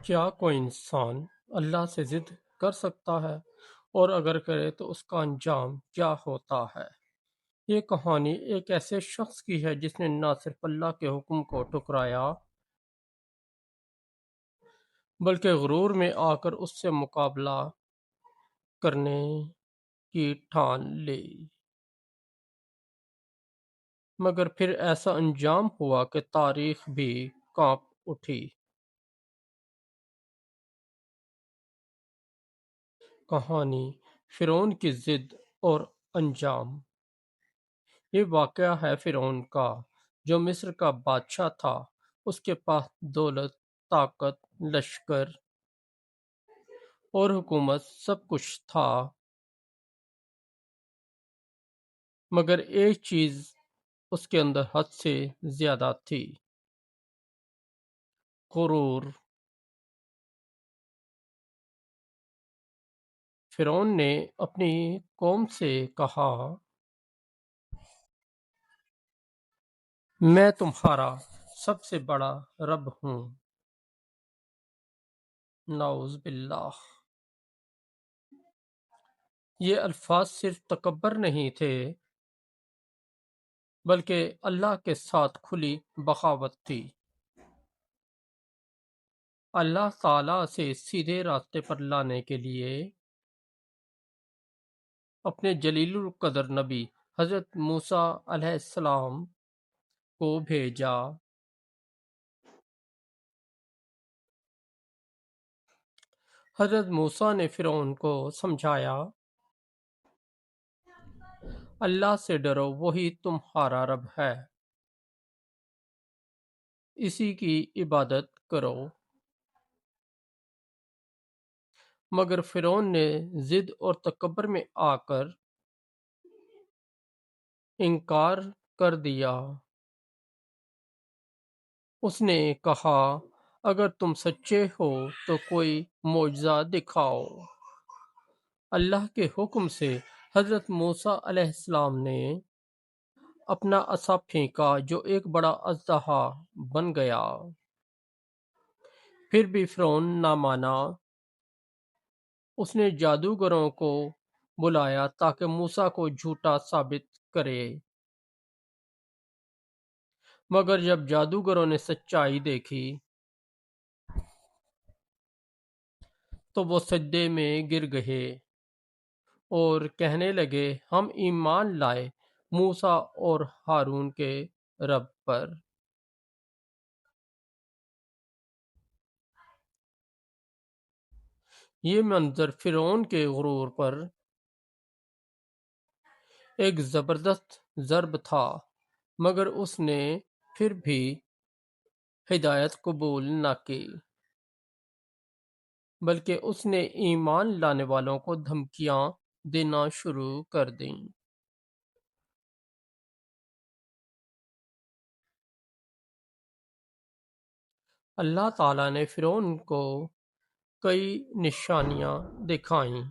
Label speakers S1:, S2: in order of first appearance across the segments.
S1: کیا کوئی انسان اللہ سے ضد کر سکتا ہے؟ اور اگر کرے تو اس کا انجام کیا ہوتا ہے؟ یہ کہانی ایک ایسے شخص کی ہے جس نے نہ صرف اللہ کے حکم کو ٹھکرایا بلکہ غرور میں آ کر اس سے مقابلہ کرنے کی ٹھان لی، مگر پھر ایسا انجام ہوا کہ تاریخ بھی کانپ اٹھی۔ کہانی فرعون کی ضد اور انجام۔ یہ واقعہ ہے فرعون کا، جو مصر کا بادشاہ تھا۔ اس کے پاس دولت، طاقت، لشکر اور حکومت سب کچھ تھا، مگر ایک چیز اس کے اندر حد سے زیادہ تھی: غرور۔ فرعون نے اپنی قوم سے کہا، میں تمہارا سب سے بڑا رب ہوں۔ نعوذ باللہ۔ یہ الفاظ صرف تکبر نہیں تھے، بلکہ اللہ کے ساتھ کھلی بغاوت تھی۔ اللہ تعالیٰ سے سیدھے راستے پر لانے کے لیے اپنے جلیل القدر نبی حضرت موسیٰ علیہ السلام کو بھیجا۔ حضرت موسیٰ نے فرعون کو سمجھایا، اللہ سے ڈرو، وہی تمہارا رب ہے، اسی کی عبادت کرو۔ مگر فرعون نے ضد اور تکبر میں آ کر انکار کر دیا۔ اس نے کہا، اگر تم سچے ہو تو کوئی معجزہ دکھاؤ۔ اللہ کے حکم سے حضرت موسیٰ علیہ السلام نے اپنا عصا پھینکا جو ایک بڑا اژدہا بن گیا۔ پھر بھی فرعون نہ مانا۔ اس نے جادوگروں کو بلایا تاکہ موسیٰ کو جھوٹا ثابت کرے، مگر جب جادوگروں نے سچائی دیکھی تو وہ سجدے میں گر گئے اور کہنے لگے، ہم ایمان لائے موسیٰ اور ہارون کے رب پر۔ یہ منظر فرعون کے غرور پر ایک زبردست ضرب تھا، مگر اس نے پھر بھی ہدایت قبول نہ کی، بلکہ اس نے ایمان لانے والوں کو دھمکیاں دینا شروع کر دیں۔ اللہ تعالیٰ نے فرعون کو کئی نشانیاں دکھائیں۔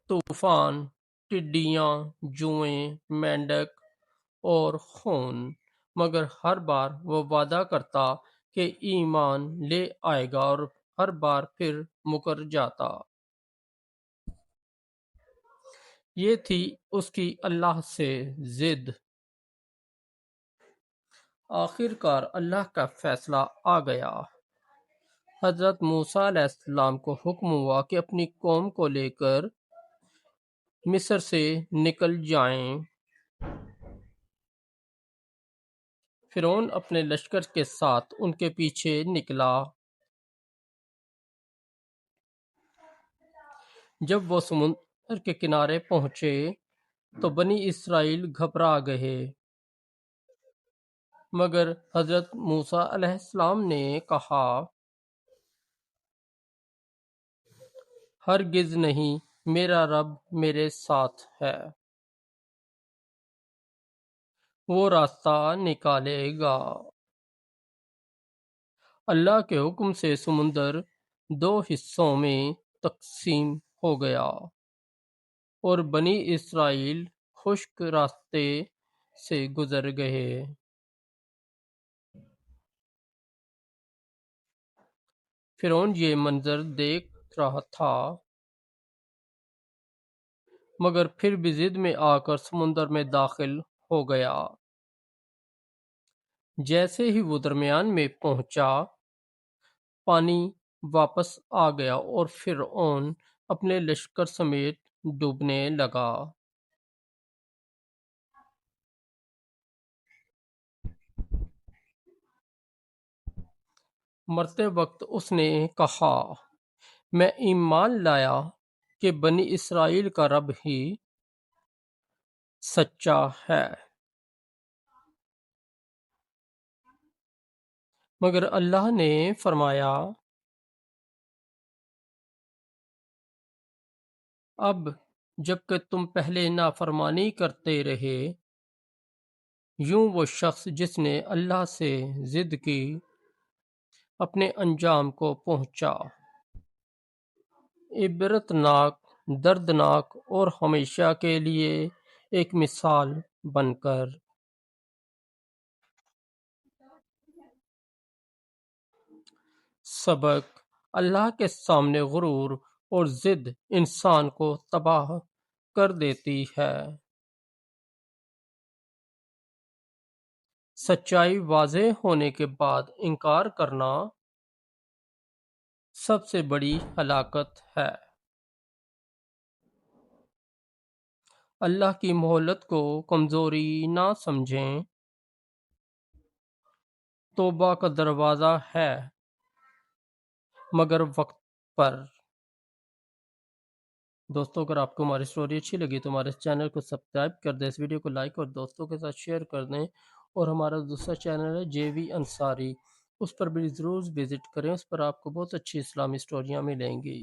S1: طوفان، ٹڈیاں، جوئیں، مینڈک اور خون، مگر ہر بار وہ وعدہ کرتا کہ ایمان لے آئے گا اور ہر بار پھر مکر جاتا۔ یہ تھی اس کی اللہ سے ضد۔ آخر کار اللہ کا فیصلہ آ گیا۔ حضرت موسیٰ علیہ السلام کو حکم ہوا کہ اپنی قوم کو لے کر مصر سے نکل جائیں۔ فرعون اپنے لشکر کے ساتھ ان کے پیچھے نکلا۔ جب وہ سمندر کے کنارے پہنچے تو بنی اسرائیل گھبرا گئے، مگر حضرت موسیٰ علیہ السلام نے کہا، ہرگز نہیں، میرا رب میرے ساتھ ہے، وہ راستہ نکالے گا۔ اللہ کے حکم سے سمندر دو حصوں میں تقسیم ہو گیا اور بنی اسرائیل خشک راستے سے گزر گئے۔ فرعون یہ منظر دیکھ رہا تھا، مگر پھر بھی ضد میں آ کر سمندر میں داخل ہو گیا۔ جیسے ہی وہ درمیان میں پہنچا، پانی واپس آ گیا اور فرعون اپنے لشکر سمیت ڈوبنے لگا۔ مرتے وقت اس نے کہا، میں ایمان لایا کہ بنی اسرائیل کا رب ہی سچا ہے۔ مگر اللہ نے فرمایا، اب جب کہ تم پہلے نافرمانی کرتے رہے، یوں وہ شخص جس نے اللہ سے ضد کی اپنے انجام کو پہنچا۔ عبرتناک، دردناک اور ہمیشہ کے لیے ایک مثال بن کر۔ سبق: اللہ کے سامنے غرور اور ضد انسان کو تباہ کر دیتی ہے۔ سچائی واضح ہونے کے بعد انکار کرنا سب سے بڑی ہلاکت ہے۔ اللہ کی مہلت کو کمزوری نہ سمجھیں، توبہ کا دروازہ ہے، مگر وقت پر۔ دوستو، اگر آپ کو ہماری سٹوری اچھی لگی تو ہمارے چینل کو سبسکرائب کر دیں، اس ویڈیو کو لائک اور دوستوں کے ساتھ شیئر کر دیں، اور ہمارا دوسرا چینل ہے جے وی انصاری، اس پر بھی ضرور وزٹ کریں، اس پر آپ کو بہت اچھی اسلامی سٹوریاں ملیں گی۔